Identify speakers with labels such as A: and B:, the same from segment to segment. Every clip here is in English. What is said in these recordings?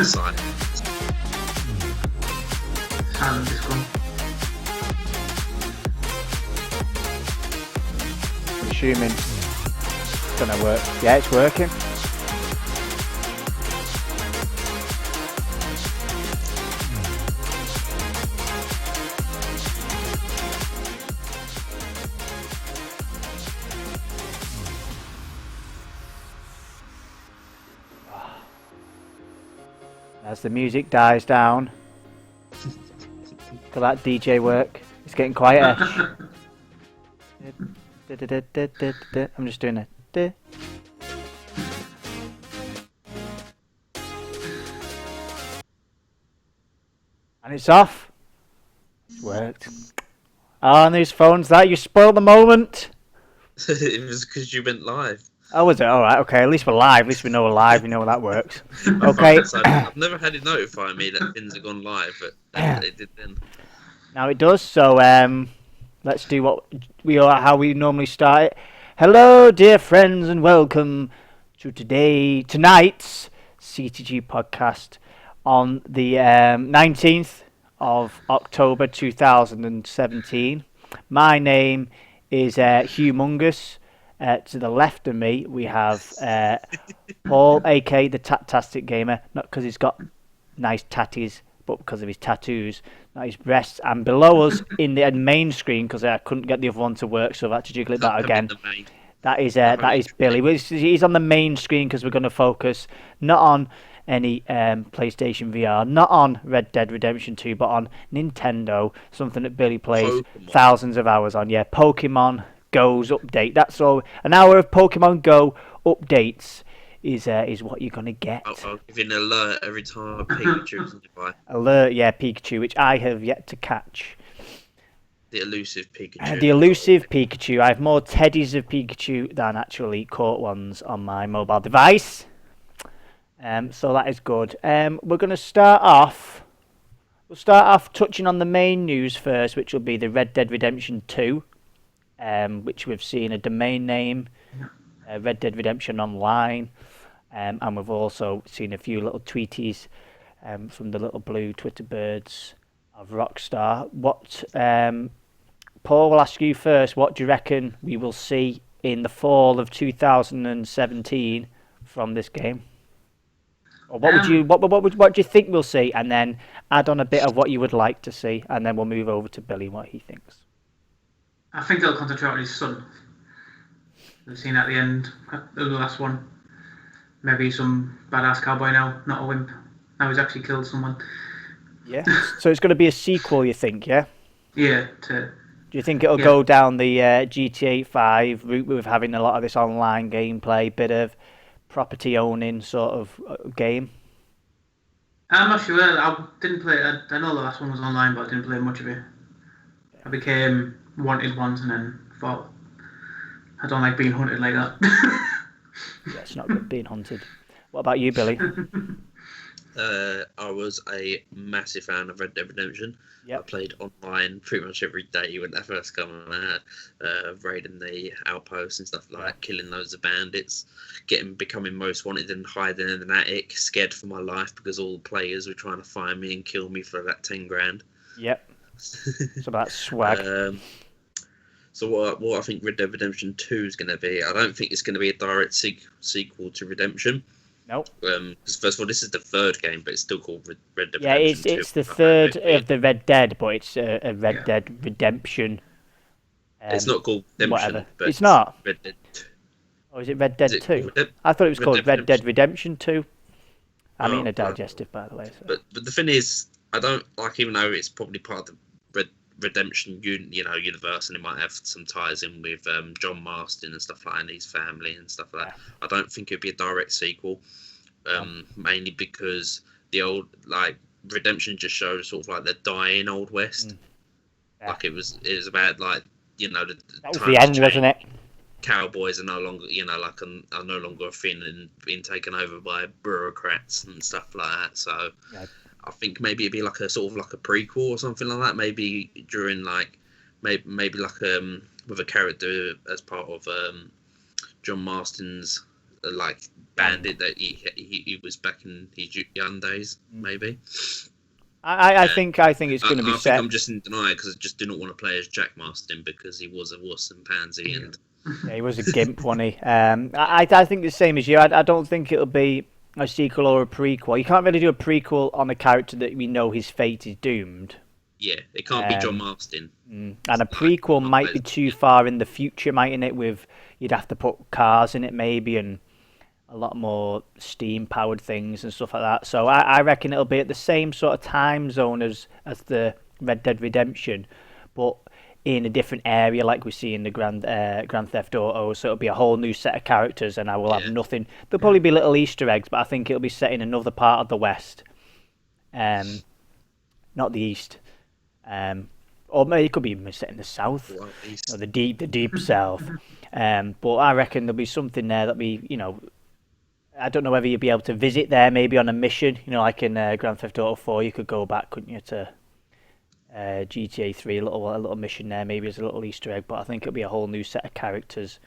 A: Silent.
B: Silent Discord.
C: I'm assuming it's gonna work. Yeah, it's working. As the music dies down, for that DJ work, it's getting quieter. I'm just doing it. And it's off. It's worked. Oh, and these phones, that you spoiled the moment.
A: It was because you went live.
C: Oh, was it? Alright, okay, at least we're live. At least we know we're live. We know how that works. Okay.
A: I've never had it notify me that things have gone live, but it did then.
C: Now it does, so let's do how we normally start it. Hello, dear friends, and welcome to tonight's CTG podcast on the 19th of October 2017. My name is Humongous. To the left of me, we have Paul, aka the Tattastic Gamer, not because he's got nice tatties, but because of his tattoos, not his breasts. And below us in the main screen, because I couldn't get the other one to work, so I've had to jiggle it back again. That is Billy. He's on the main screen because we're going to focus not on any PlayStation VR, not on Red Dead Redemption 2, but on Nintendo, something that Billy plays thousands of hours on. Yeah, Pokemon Go's update. That's all. An hour of Pokemon Go updates is what you're gonna get.
A: I'll give you an alert every time a Pikachu's nearby.
C: Alert, yeah, Pikachu, which I have yet to catch.
A: The elusive Pikachu.
C: The elusive Pikachu. I have more teddies of Pikachu than actually caught ones on my mobile device. So that is good. We're gonna start off. We'll start off touching on the main news first, which will be the Red Dead Redemption 2. Which we've seen a domain name, Red Dead Redemption Online, and we've also seen a few little tweeties from the little blue Twitter birds of Rockstar. What, Paul, will ask you first, what do you reckon we will see in the fall of 2017 from this game? Or what do you think we'll see, and then add on a bit of what you would like to see, and then we'll move over to Billy, what he thinks.
B: I think they'll concentrate on his son. We've seen at the end of the last one. Maybe some badass cowboy now, not a wimp. Now he's actually killed someone.
C: Yeah. So it's going to be a sequel, you think? Yeah.
B: Yeah.
C: Do you think it'll go down the GTA 5 route with having a lot of this online gameplay, bit of property owning sort of game?
B: I'm not sure. I didn't play. I know the last one was online, but I didn't play much of it. I became wanted once and then thought I don't like being hunted like that.
C: Yeah, it's not good being hunted. What about you, Billy?
A: I was a massive fan of Red Dead Redemption. Yep. I played online pretty much every day when that first came out, raiding the outposts and stuff like that, killing loads of bandits, becoming most wanted and hiding in an attic, scared for my life because all the players were trying to find me and kill me for that 10 grand.
C: Yep. So that's swag.
A: So what I think Red Dead Redemption 2 is going to be, I don't think it's going to be a direct sequel to Redemption.
C: Nope.
A: Because first of all, this is the third game, but it's still called Red Dead Redemption 2.
C: Yeah, it's the third of the Red Dead, but it's a Red Dead Redemption.
A: It's not called Redemption.
C: Whatever.
A: But
C: it's not.
A: Red Dead.
C: Oh, is it Red Dead 2? I thought it was called Red Dead Redemption 2. I'm eating a digestive, by the way. So.
A: But the thing is, I don't like, even though it's probably part of the Redemption universe, and it might have some ties in with John Marston and stuff like that, and his family and stuff like that. I don't think it'd be a direct sequel, mainly because the old Redemption just showed sort of like the dying Old West. Like it was about that was
C: the end, wasn't it?
A: Cowboys are no longer are no longer a thing and being taken over by bureaucrats and stuff like that. So. Yeah. I think maybe it'd be like a sort of like a prequel or something like that. Maybe during maybe with a character as part of John Marston's like Bandit that he was back in his young days, maybe.
C: I think it's going to be
A: I
C: set.
A: think I'm just in denial because I just do not want to play as Jack Marston because he was a wuss and pansy and.
C: Yeah, he was a gimp, wasn't he? I think the same as you. I don't think it'll be a sequel or a prequel. You can't really do a prequel on a character that we know his fate is doomed.
A: Yeah, it can't be John Marston.
C: And a prequel might be too far in the future, mightn't it? You'd have to put cars in it maybe and a lot more steam-powered things and stuff like that. So I reckon it'll be at the same sort of time zone as the Red Dead Redemption, but in a different area like we see in the Grand Theft Auto. So it'll be a whole new set of characters and I will have nothing. There'll probably be little Easter eggs, but I think it'll be set in another part of the West. Not the East. Or maybe it could be even set in the South. Or the deep South. But I reckon there'll be something there that I don't know whether you'll be able to visit there maybe on a mission. Like in Grand Theft Auto 4, you could go back, couldn't you, to GTA 3, a little mission there, maybe as a little Easter egg, but I think it'll be a whole new set of characters.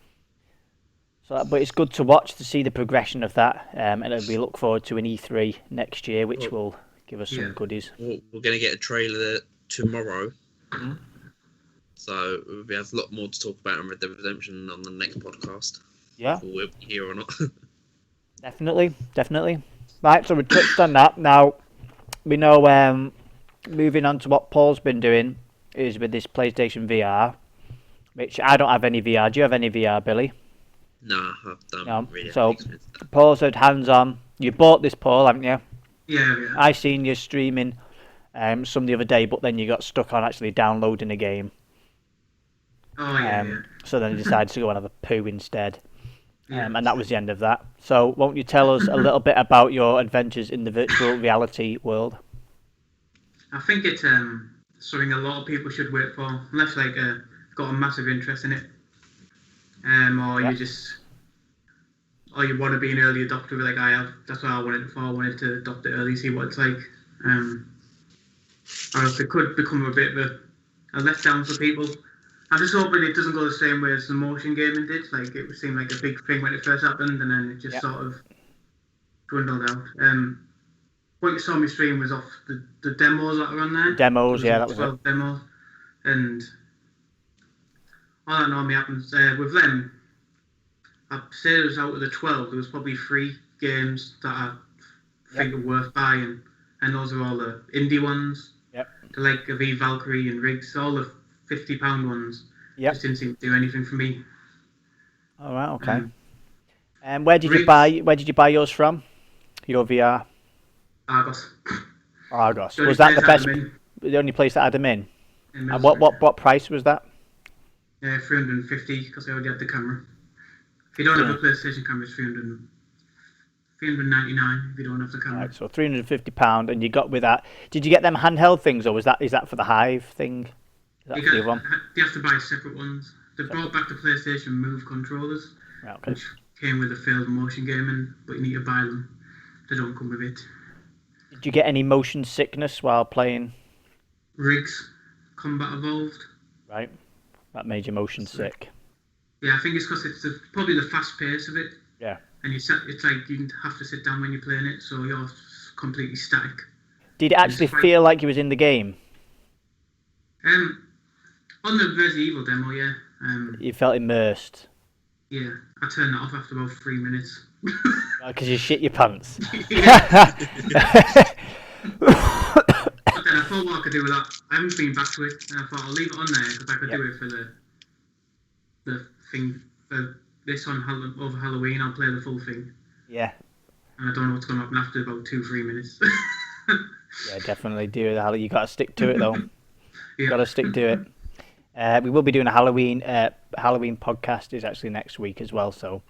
C: So, but it's good to watch to see the progression of that, and we look forward to an E3 next year, which will give us some goodies.
A: We're going to get a trailer tomorrow, so we have a lot more to talk about in Red Dead Redemption on the next podcast.
C: Yeah,
A: whether we'll be here or not.
C: Definitely. Right, so we touched on that. Now we know. Moving on to what Paul's been doing is with this PlayStation VR, which I don't have any VR. Do you have any VR, Billy?
A: No, I don't really.
C: So Paul's had hands-on. You bought this, Paul, haven't you?
B: Yeah.
C: I seen you streaming some the other day, but then you got stuck on actually downloading a game.
B: Oh, yeah.
C: So then you decided to go and have a poo instead. And that was the end of that. So won't you tell us a little bit about your adventures in the virtual reality world?
B: I think it's something a lot of people should wait for, unless got a massive interest in it, or you want to be an early adopter like I have. That's what I wanted it for. I wanted to adopt it early, see what it's like. Or else it could become a bit of a letdown for people. I'm just hoping it doesn't go the same way as the motion gaming did. Like it seemed like a big thing when it first happened, and then it just sort of dwindled out. What you saw me stream was off the demos that were on there.
C: Demos, that was
B: 12
C: it.
B: Demos. And all that normally happens with them, I'd say it was out of the 12, there was probably 3 games that I think are worth buying. And those are all the indie ones.
C: Yep.
B: The like V Valkyrie and Riggs, all the £50 ones.
C: Yep.
B: Just didn't seem to do anything for me.
C: All right, okay. And where did you buy yours from? Your VR? Argos. Was that the only place that had them in? And what price was that?
B: 350 because I already had the camera. If you don't have a PlayStation camera, it's 399 if you don't have the camera.
C: Right, so £350, and you got with that. Did you get them handheld things, or is that for the Hive thing? Is that for the other one?
B: You have to buy separate ones. They brought back the PlayStation Move controllers, which came with a failed motion gaming, but you need to buy them. They don't come with it.
C: Did you get any motion sickness while playing?
B: Riggs Combat Evolved.
C: Right, that made you motion sick.
B: Yeah, I think it's because it's probably the fast pace of it.
C: Yeah. And
B: it's like you have to sit down when you're playing it, so you're completely static.
C: Did it actually feel like you was in the game?
B: On the Resident Evil demo, yeah.
C: You felt immersed.
B: Yeah, I turned that off after about 3 minutes.
C: Because you shit your pants.
B: But then I thought what I could do with that. I haven't been back to it, and I thought I'll leave it on there because I could do it for the thing for this over Halloween. I'll play the full thing.
C: Yeah.
B: And I don't know what's going to happen after about 2-3 minutes.
C: Yeah, definitely do it. You got to stick to it though. Got to stick to it. We will be doing a Halloween podcast. Is actually next week as well, so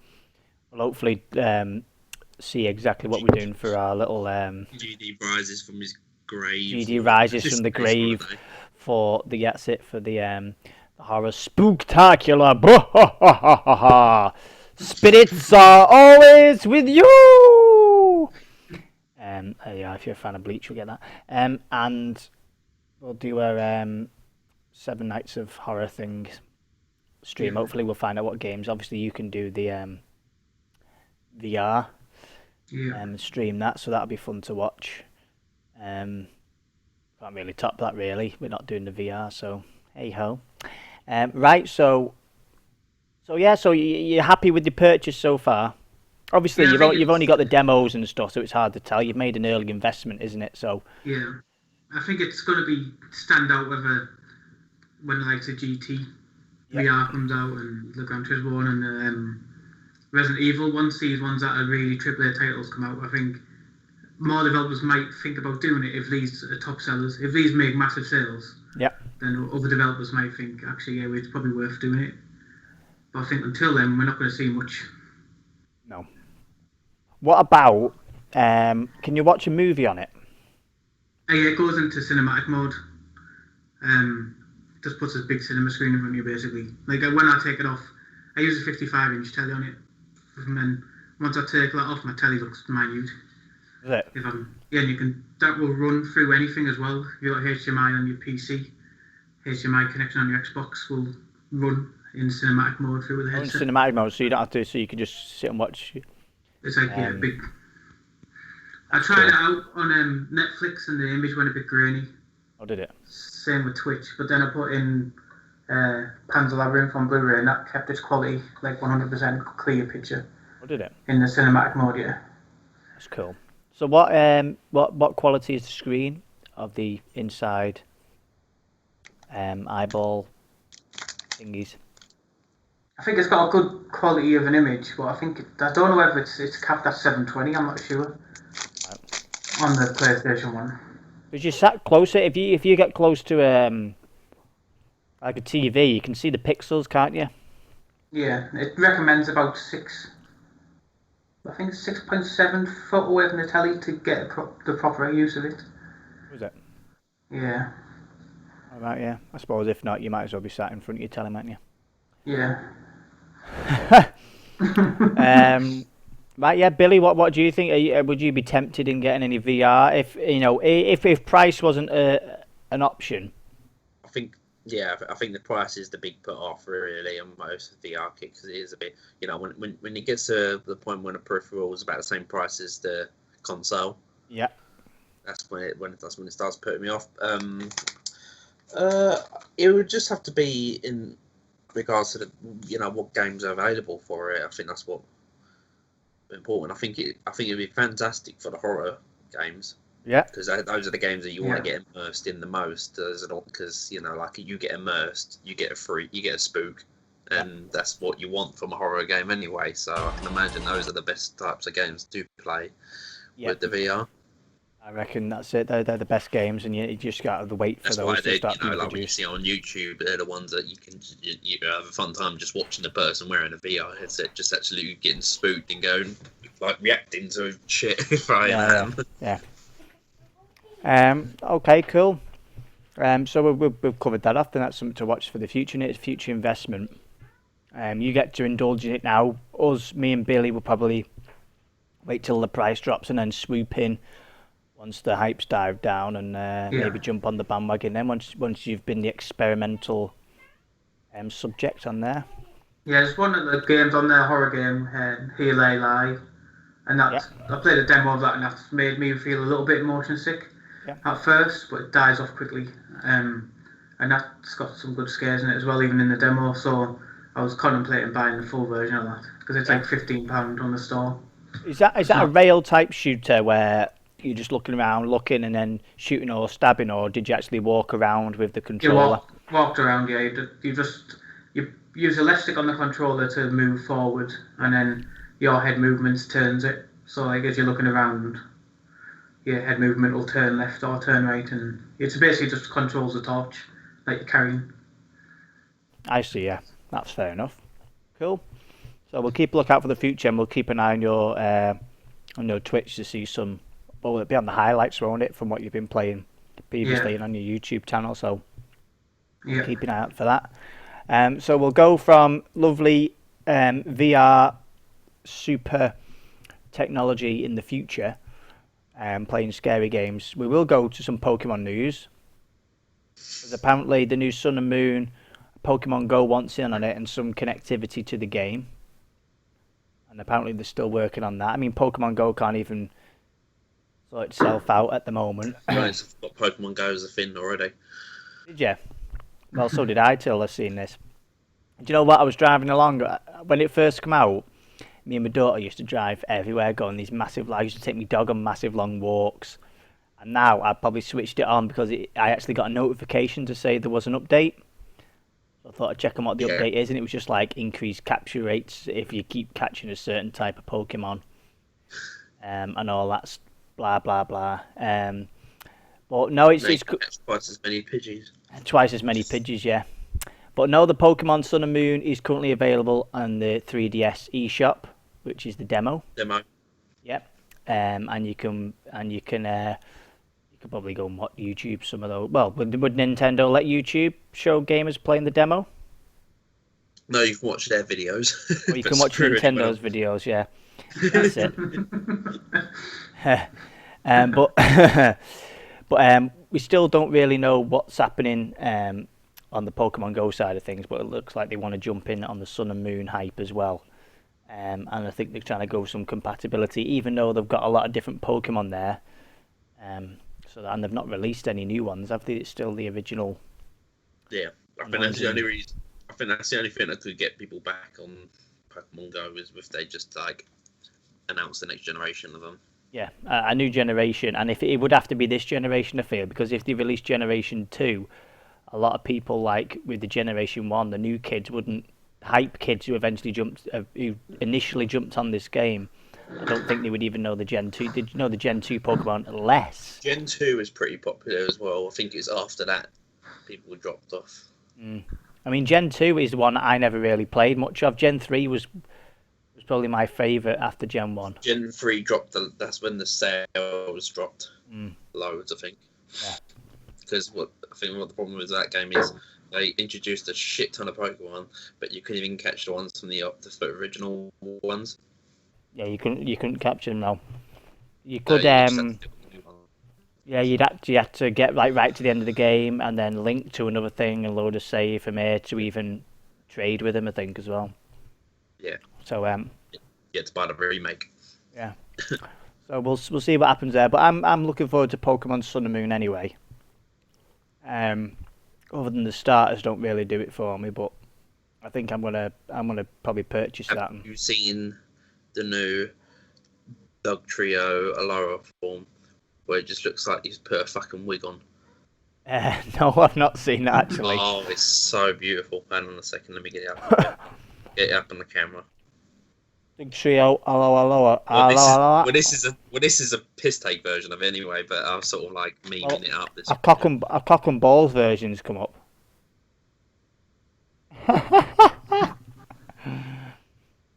C: we'll hopefully see exactly what we're doing for our little
A: GD rises from his grave.
C: GD rises from the grave for the horror spooktacular. Spirits are always with you. Yeah, if you're a fan of Bleach, you'll get that. And we'll do a 7 Nights of Horror thing stream. Hopefully, we'll find out what games. Obviously, you can do the VR.
B: Yeah.
C: Stream that, so that'll be fun to watch. Can't really top that really. We're not doing the VR, so hey ho. Right, so yeah, so you're happy with the purchase so far? Obviously,
B: Yeah, I think
C: you've only
B: it's
C: got the demos and stuff, so it's hard to tell. You've made an early investment, isn't it? So
B: yeah. I think it's going to be stand out whether when like the GT
C: yeah,
B: VR comes out and the Gran Turismo one and Resident Evil. Once these ones that are really AAA titles come out, I think more developers might think about doing it if these are top sellers. If these make massive sales,
C: yeah.
B: then other developers might think, actually, yeah, it's probably worth doing it. But I think until then, we're not going to see much.
C: No. What about? Can you watch a movie on it?
B: Yeah, it goes into cinematic mode. Just puts a big cinema screen in front of you, basically. Like when I take it off, I use a 55-inch telly on it, and then once I take that off, my telly looks minute.
C: Is it?
B: And that will run through anything as well. If you've got HDMI on your PC, HDMI connection on your Xbox will run in cinematic mode through the
C: In
B: headset.
C: cinematic mode, so you don't have to. So you can just sit and watch.
B: It's like big. I tried
C: cool.
B: it out on Netflix, and the image went a bit grainy.
C: Oh, did it?
B: Same with Twitch, but then I put in Panzer Labyrinth on Blu-ray, and that kept its quality like 100% clear picture.
C: Oh, did it?
B: In the cinematic mode, yeah.
C: That's cool. So what quality is the screen of the inside eyeball thingies?
B: I think it's got a good quality of an image, but I don't know whether it's capped at 720. I'm not sure. Right. On the PlayStation 1.
C: Because you sat closer. If you get close to like a TV, you can see the pixels, can't you?
B: Yeah, it recommends about 6.7 foot away from the telly to get the proper use of it.
C: Was it?
B: Yeah.
C: All right, yeah. I suppose if not, you might as well be sat in front of your telly, mightn't you?
B: Yeah.
C: Right, yeah, Billy. What do you think? Would you be tempted in getting any VR if price wasn't an option?
A: I think the price is the big put off really on most VR kits, because it is a bit, when it gets to the point when a peripheral is about the same price as the console.
C: Yeah.
A: That's when it starts putting me off. It would just have to be in regards to what games are available for it. I think that's what important. I think it'd be fantastic for the horror games.
C: Yeah.
A: Because those are the games that you want to get immersed in the most. Because like you get immersed, you get a spook, and that's what you want from a horror game anyway. So I can imagine those are the best types of games to play with the VR.
B: I
C: reckon that's it. They're the best games, and you just got to wait for those to start being
A: like when you see on YouTube, they're the ones that you have a fun time just watching the person wearing a VR headset, just actually getting spooked and going like reacting to shit. If I am.
C: Yeah. Okay. Cool. So we've covered that off, and that's something to watch for the future. And it's future investment. You get to indulge in it now. Me and Billy will probably wait till the price drops and then swoop in once the hype's dived down, and maybe jump on the bandwagon then once you've been the experimental subject on there.
B: Yeah, there's one of the games on there, horror game, Heal Live, and I played a demo of that, and that's made me feel a little bit motion sick at first, but it dies off quickly, and that's got some good scares in it as well, even in the demo. So I was contemplating buying the full version of that because it's like £15 on the store.
C: Is that a rail type shooter where you're just looking around, and then shooting or stabbing, or did you actually walk around with the controller?
B: You walked around, yeah. You use a left stick on the controller to move forward, and then your head movements turns it. So like as you're looking around, your head movement will turn left or turn right, and it's basically just controls the torch that you're carrying.
C: I see, yeah. That's fair enough. Cool. So we'll keep a lookout for the future, and we'll keep an eye on your Twitch to see some. Well, it'll be on the highlights, won't it, from what you've been playing previously and on your YouTube channel. So keep an eye out for that. So we'll go from lovely VR super technology in the future, playing scary games. We will go to some Pokemon news. Because apparently the new Sun and Moon Pokemon Go wants in on it, and some connectivity to the game. and apparently they're still working on that. I mean, Pokemon Go can't even sort itself out at the moment.
A: Guys, I've got Pokemon Go as a thing already.
C: Did you? Well, so did I till I seen this. Do you know what? I was driving along when it first came out. Me and my daughter used to drive everywhere, go on these massive. I used to take my dog on massive long walks, and now I probably switched it on because I actually got a notification to say there was an update. So I thought I'd check on what the update is, and it was just like increased capture rates if you keep catching a certain type of Pokemon, and all that's blah blah blah. But no, it's
A: twice as many Pidgeys.
C: Twice as many Pidgeys, yeah. But no, the Pokemon Sun and Moon is currently available on the 3DS eShop, which is the demo. Yep. And you can probably go and watch YouTube some of those. Well, would Nintendo let YouTube show gamers playing the demo?
A: No, you can watch their videos.
C: Or you can watch Nintendo's videos, yeah. That's it. But we still don't really know what's happening on the Pokemon Go side of things, but it looks like they want to jump in on the Sun and Moon hype as well. And I think they're trying to go some compatibility, even though they've got a lot of different Pokemon there. And they've not released any new ones, have they? It's still the original.
A: Yeah, I think that's the only reason. I think that's the only thing that could get people back on Pokemon Go is if they just like announce the next generation of them.
C: Yeah, a new generation, and if it would have to be this generation, I feel, because if they release Generation 2, a lot of people, like with the Generation 1, the new kids wouldn't, hype kids who initially jumped on this game, I don't think they would even know the Gen 2. Did you know the Gen 2 Pokemon less?
A: Gen 2 is pretty popular as well. I think it's after that people dropped off.
C: I mean, Gen 2 is the one I never really played much of. Gen 3 was probably my favourite after Gen 1.
A: Gen 3 dropped, that's when the sales dropped. Loads, I think.
C: Yeah.
A: Because I think what the problem with that game is they introduced a shit ton of Pokemon, but you couldn't even catch the ones from the original ones.
C: Yeah, you couldn't capture them now. You could you had to get right to the end of the game and then link to another thing and load a save from here to even trade with them, I think, as well.
A: Yeah.
C: So
A: you had to buy the remake.
C: Yeah. So we'll see what happens there, but I'm looking forward to Pokemon Sun and Moon anyway. Other than the starters don't really do it for me, but I think I'm gonna probably purchase that.
A: Have you seen the new Dog Trio Alara form where it just looks like he's put a fucking wig on?
C: No, I've not seen that actually.
A: Oh, it's so beautiful. Hang on a second, let me get it up. Get it up on the camera.
C: Big Trio, aloha.
A: Well, this is a piss take version of it anyway, but I'm sort of like memeing it up.
C: A cock and balls version's come up.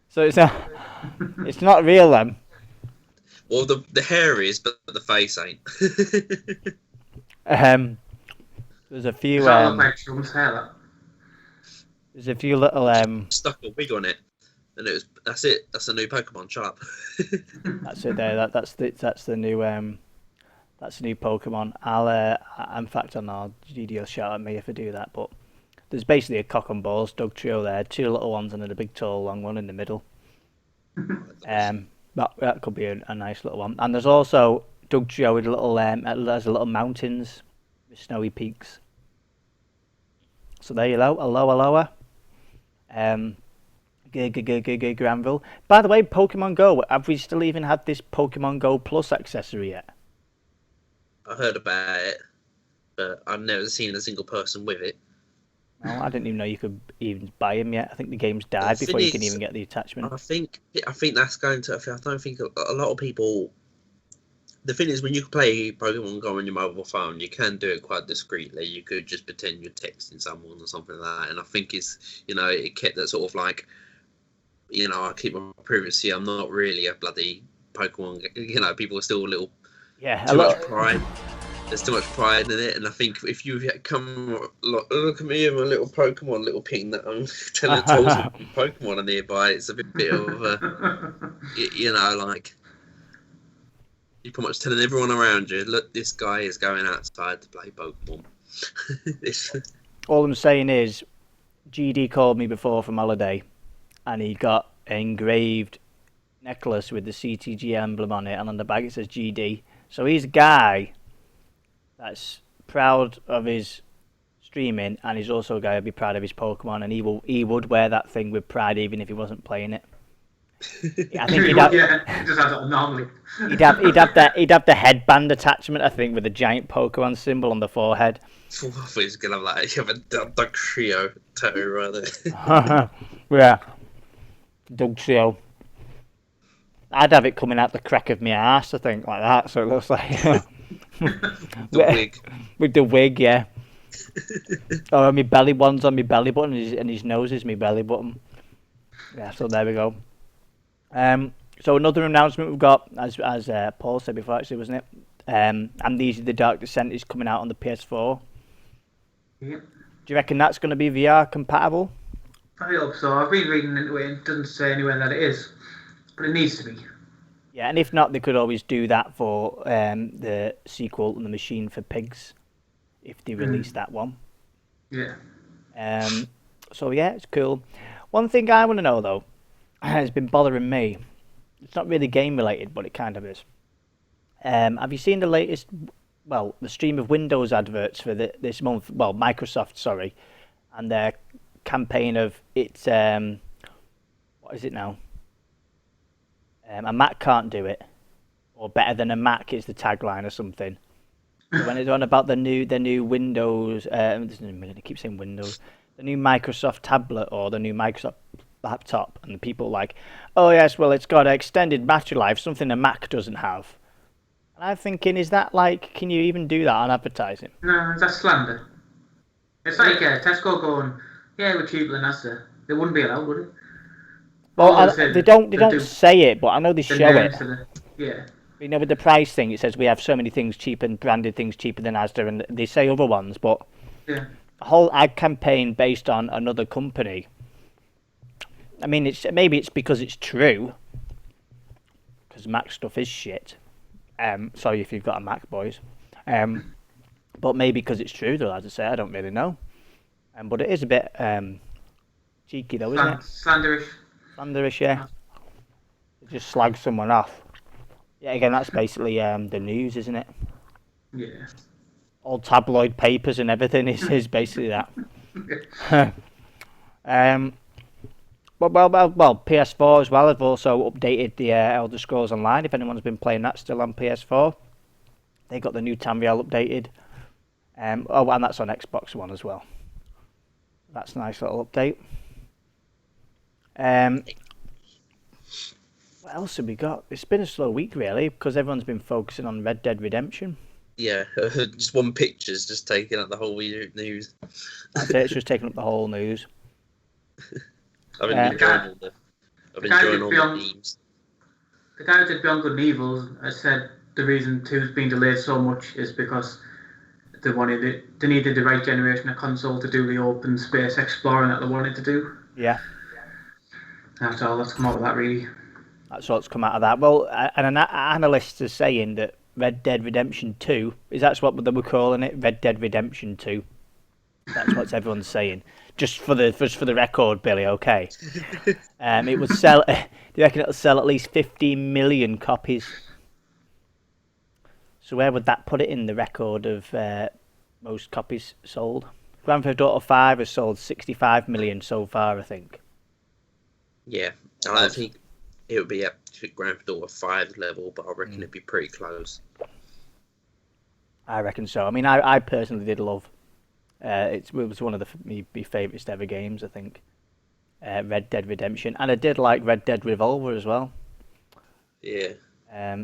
C: So it's not real then.
A: Well, the hair is, but the face ain't.
C: There's a few. There's a few little.
A: Stuck a wig on it, and that's it. That's a new Pokemon. Shut up.
C: That's it. There. That's the new. That's a new Pokemon. In fact, I'll GD will shout at me if I do that. But there's basically a cock and balls Dog Trio there. Two little ones and then a big, tall, long one in the middle. That could be a nice little one. And there's also Dog Trio with little there's little mountains with snowy peaks. So there you go. Aloha. Granville. By the way, Pokemon Go. Have we still even had this Pokemon Go Plus accessory yet?
A: I heard about it, but I've never seen a single person with it.
C: No, I didn't even know you could even buy them yet. I think the game's died before you can even get the attachment.
A: I think that's going to. I don't think a lot of people. The thing is, when you play Pokemon Go on your mobile phone, you can do it quite discreetly. You could just pretend you're texting someone or something like that. And I think it kept that sort of like, I keep my privacy. I'm not really a bloody Pokemon. People are still a little.
C: Yeah,
A: too much pride. There's too much pride in it, and I think if you come look at me and my little Pokemon, little ping that I'm telling Pokemon are nearby, it's a bit of like you're pretty much telling everyone around you, look, this guy is going outside to play Pokemon.
C: All I'm saying is, GD called me before from holiday, and he got engraved necklace with the CTG emblem on it, and on the back it says GD. So he's a guy that's proud of his streaming, and he's also a guy who'd be proud of his Pokemon, and he would wear that thing with pride even if he wasn't playing it. I think
B: he just has it normally.
C: he'd have the headband attachment, I think, with a giant Pokemon symbol on the forehead.
A: I thought he was gonna have a Doug Trio tattoo right there.
C: Yeah, Doug Trio. I'd have it coming out the crack of my ass, I think, like that. So it looks like
A: The wig.
C: with the wig, yeah. Or my belly one's on my belly button, and his nose is my belly button. Yeah, so there we go. So another announcement we've got, as Paul said before, actually, wasn't it? Amnesia: The Dark Descent is coming out on the PS4.
B: Yeah.
C: Do you reckon that's going to be VR compatible?
B: I hope so. I've been reading into it, and it doesn't say anywhere that it is, but it needs to be.
C: Yeah, and if not, they could always do that for the sequel and the Machine for Pigs, if they release that one.
B: Yeah.
C: So yeah, it's cool. One thing I want to know though, has been bothering me. It's not really game related, but it kind of is. Have you seen the latest? Well, the stream of Windows adverts for this month. Well, Microsoft, sorry, and their campaign of it's what is it now? A Mac can't do it, or better than a Mac is the tagline or something. So when it's on about the new Windows, I keep saying Windows, the new Microsoft tablet or the new Microsoft laptop, and the people like, oh yes, well it's got extended battery life, something a Mac doesn't have. And I'm thinking, is that like, can you even do that on advertising?
B: No, that's slander. It's like Tesco going, yeah, we're cheaper than Asda. They wouldn't be allowed, would it?
C: Well, they don't say it, but I know they show it.
B: Yeah.
C: You know, with the price thing, it says we have so many things cheaper and branded things cheaper than Asda, and they say other ones, but
B: yeah.
C: A whole ad campaign based on another company. I mean, maybe it's because it's true, because Mac stuff is shit. Sorry if you've got a Mac, boys. But maybe because it's true, though, as I say, I don't really know. But it is a bit cheeky, though, isn't it?
B: Slanderish.
C: Slanderish, yeah. It just slag someone off. Yeah, again, that's basically the news, isn't it?
B: Yeah.
C: All tabloid papers and everything is basically that. Well, PS4 as well. I've also updated the Elder Scrolls Online. If anyone's been playing that still on PS4, they got the new Tamriel updated. And that's on Xbox One as well. That's a nice little update. What else have we got? It's been a slow week, really, because everyone's been focusing on Red Dead Redemption.
A: Yeah, just one picture's just taking up the whole news.
C: That's it, it's just taking up the whole news.
A: I've been enjoying all the memes.
B: The guy who did Beyond Good and Evil has said the reason 2's been delayed so much is because they needed the right generation of console to do the open space exploring that they wanted to do.
C: Yeah.
B: That's all that's come out of that, really. That's
C: what's come out of that. Well, and an analyst is saying that Red Dead Redemption 2, that's what they were calling it, Red Dead Redemption 2. That's what everyone's saying. Just for the record, Billy, okay? It would sell, do you reckon it'll sell at least 15 million copies? So where would that put it in the record of most copies sold? Grand Theft Auto 5 has sold 65 million so far, I think.
A: Yeah, I think it would be at Grand Theft Auto 5 level, but I reckon it'd be pretty close.
C: I reckon so. I mean, I personally did love. It was one of my favourite ever games, I think. Red Dead Redemption, and I did like Red Dead Revolver as well.
A: Yeah.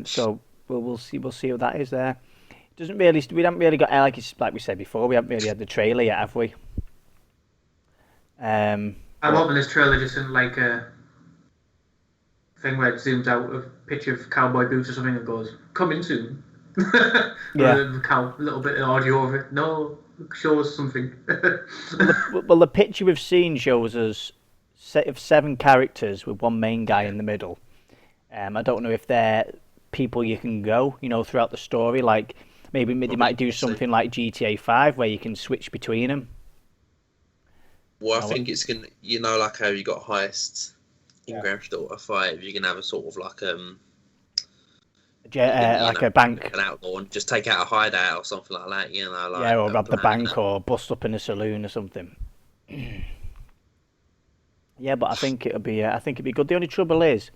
C: So we'll see what that is there. We haven't really got like we said before. We haven't really had the trailer yet, have we?
B: I'm hoping this trailer just isn't like a thing where it zooms out a picture of cowboy boots or something and goes, coming soon.
C: Yeah.
B: A little bit of audio of it. No, show us something.
C: Well, the picture we've seen shows us a set of 7 characters with one main guy in the middle. I don't know if they're people you can go, throughout the story. Like maybe they might do something like GTA 5 where you can switch between them.
A: Well, I think it's gonna, like how you got heists in Grand Theft Auto 5, you can have a sort of like
C: like a bank.
A: an outlaw, and just take out a hideout or something like that. Like
C: Or rob the bank or bust up in a saloon or something. Yeah, but I think it'd be good. The only trouble is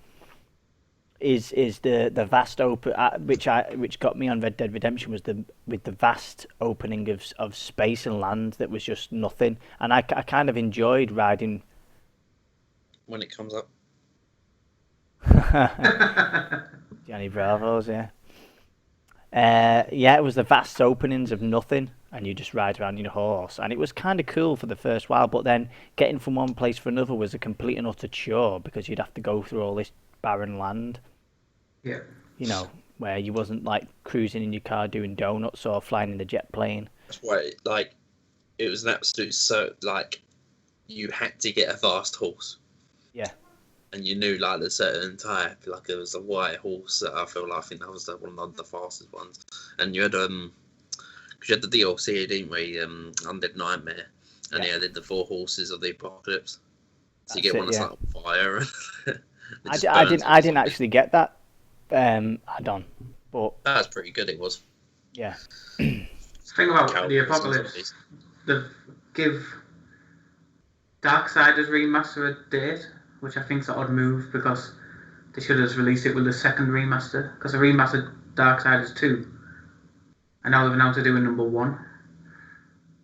C: the vast open which got me on Red Dead Redemption was the vast opening of space and land that was just nothing, and I kind of enjoyed riding
A: when it comes up.
C: Johnny Bravo's, yeah. It was the vast openings of nothing, and you just ride around on your horse, and it was kind of cool for the first while, but then getting from one place to another was a complete and utter chore because you'd have to go through all this barren land.
B: Yeah.
C: Where you wasn't like cruising in your car doing donuts or flying in the jet plane.
A: That's why, it was an absolute you had to get a fast horse.
C: Yeah.
A: And you knew a certain type, there was a white horse that I think that was one of the fastest ones. And you had because you had the DLC, didn't we? Undead Nightmare, and yeah, did the 4 horses of the apocalypse. So you get one that's on fire.
C: I didn't actually get that add-on, but
A: that's pretty good. It was.
C: Yeah.
B: The thing about the apocalypse, they give Darksiders remaster a date, which I think is an odd move because they should have released it with the second remaster, because they remastered Darksiders 2, and now they've announced they're doing number 1.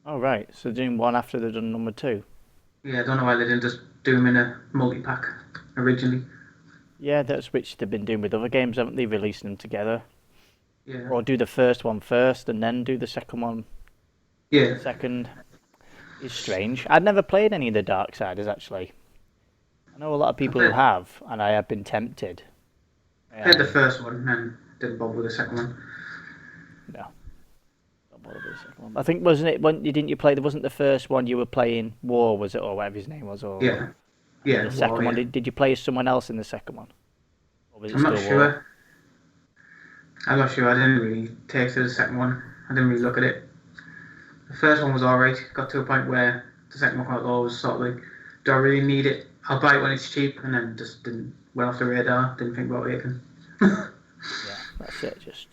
C: Oh right, so doing 1 after they've done number 2.
B: Yeah, I don't know why they didn't just do them in a multi-pack originally.
C: Yeah, that's which they've been doing with other games, haven't they? Releasing them together.
B: Yeah.
C: Or do the first one first and then do the second one.
B: Yeah.
C: Second. It's strange. I'd never played any of the Darksiders actually. I know a lot of people who have, and I have been tempted.
B: I played the first one and didn't bother with the second one.
C: No. Don't bother with the second one. I think didn't you play? There wasn't the first one you were playing War, was it, or whatever his name was, or
B: yeah. Yeah.
C: The second one. Did you play as someone else in the second one? Or was it
B: I'm not sure.
C: War?
B: I'm not sure. I didn't really take to the second one. I didn't really look at it. The first one was alright. Got to a point where the second one was sort of do I really need it? I'll buy it when it's cheap, and then just went off the radar. Didn't think about it again.
C: Yeah, that's it. Just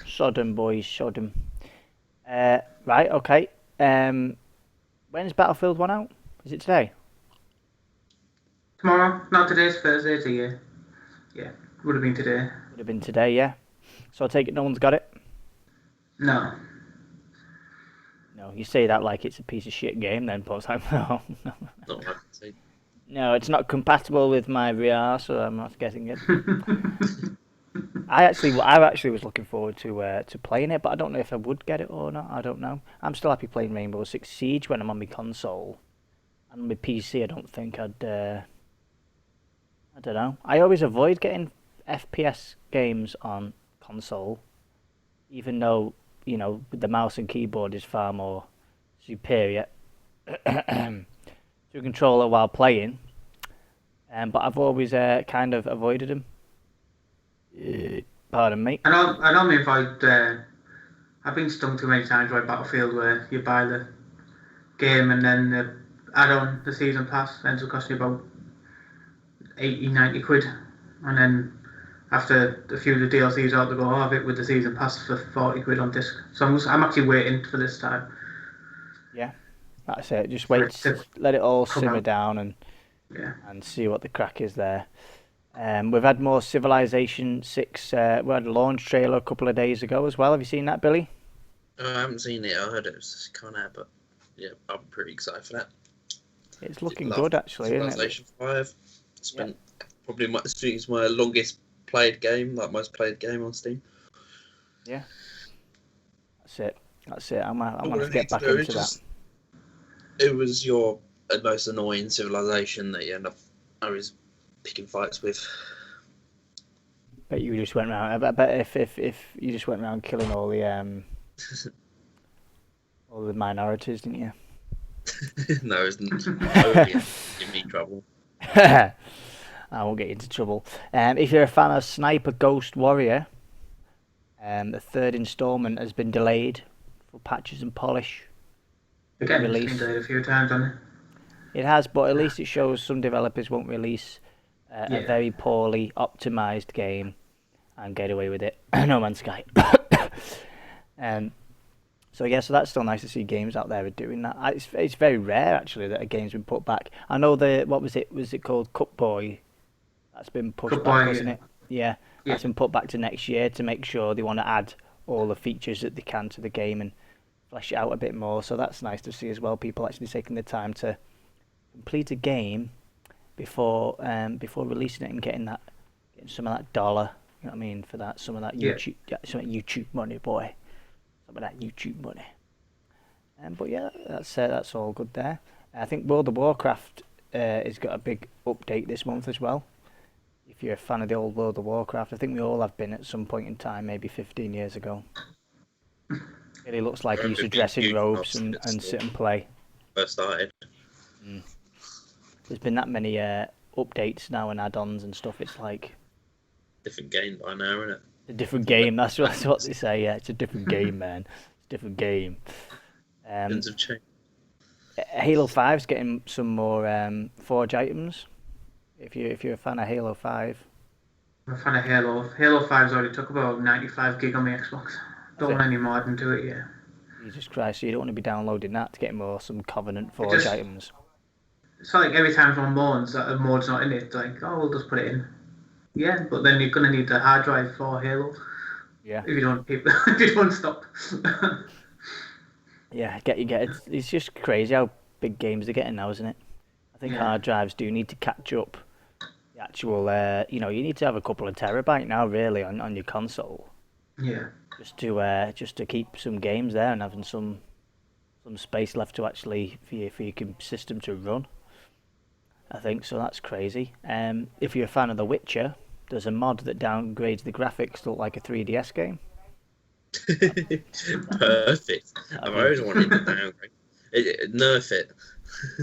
C: Sodom, boys, Sodom. Right, okay. When's Battlefield 1 out? Is it today?
B: Tomorrow? No, today's Thursday. It's a year. Yeah, would have been today.
C: Would have been today, yeah. So I take it no one's got it?
B: No.
C: No, you say that like it's a piece of shit game then, but it's like, no. No, it's not compatible with my VR, so I'm not getting it. I actually was looking forward to playing it, but I don't know if I would get it or not. I don't know. I'm still happy playing Rainbow Six Siege when I'm on my console. And on my PC, I don't think I'd... I don't know. I always avoid getting FPS games on console, even though, the mouse and keyboard is far more superior to a controller while playing. But I've always kind of avoided them. Pardon me.
B: I don't mean if I've been stung too many times by Battlefield where you buy the game and then the add-on, the season pass, ends up costing you about 80-90 quid, and then after a few of the DLCs out, they go have it with the season pass for 40 quid on disc. So I'm actually waiting for this time.
C: Yeah, that's it. Just wait, let it all simmer down and see what the crack is there. We've had more Civilization 6. We had a launch trailer a couple of days ago as well. Have you seen that, Billy?
A: I haven't seen it. I heard it was coming out, but yeah, I'm pretty excited for that.
C: It's looking good, actually, isn't it?
A: Civilization 5. Spent probably it's my longest played game, most played game on Steam.
C: Yeah. That's it. I'm going to get back into that.
A: It was your most annoying civilization that you end up always picking fights with.
C: Bet you just went around. I bet if you just went around killing all the all the minorities, didn't you?
A: No, it's not. Give me trouble.
C: I won't get into trouble. If you're a fan of Sniper Ghost Warrior, the third instalment has been delayed for patches and polish.
B: Again, it's been delayed a few times, hasn't it?
C: It has, but at least it shows some developers won't release a
B: Yeah.
C: very poorly optimized game and get away with it. No Man's Sky. So yeah, so that's still nice to see games out there are doing that. It's very rare actually that a game's been put back. I know what was it? Was it called Cup Boy? That's been pushed
B: Cup
C: back,
B: Boy,
C: wasn't
B: yeah.
C: it? Yeah,
B: Yeah.
C: that's been put back to next year to make sure they want to add all the features that they can to the game and flesh it out a bit more. So that's nice to see as well. People actually taking the time to complete a game before releasing it and getting some of that dollar. You know what I mean? For that, some of that
B: Yeah.
C: YouTube money, boy. Some of that YouTube money. But yeah, that's all good there. I think World of Warcraft has got a big update this month as well. If you're a fan of the old World of Warcraft, I think we all have been at some point in time, maybe 15 years ago. It looks like
A: I
C: he used to
A: remember
C: dress in
A: being
C: robes
A: huge
C: and sit and play.
A: First started.
C: There's been that many updates now and add-ons and stuff. It's like
A: Different game by now, isn't it?
C: a different game. That's what they say. Yeah, it's a different game, man. It's a different game.
A: Things have changed.
C: Halo 5's getting some more Forge items. If you're a fan of Halo 5,
B: I'm a fan of Halo. Halo 5's already took about 95 gig on my Xbox. Don't want any more than to it, yeah.
C: Jesus Christ, so you don't want to be downloading that to get some Covenant Forge
B: just-
C: items.
B: It's like every time someone moans that a mod's not in it, it's like, oh, we'll just put it in. Yeah, but then you're going to need a hard drive for Halo
C: Yeah.
B: if you don't if you don't stop.
C: Yeah, it's just crazy how big games they're getting now, isn't it? I think
B: Yeah.
C: hard drives do need to catch up. The actual, you need to have a couple of terabyte now, really, on your console,
B: Yeah.
C: just to keep some games there and having some space left to actually for your system to run. I think so. That's crazy. If you're a fan of The Witcher, there's a mod that downgrades the graphics to look like a 3DS game.
A: Perfect. I've always wanted to downgrade. Nerf it.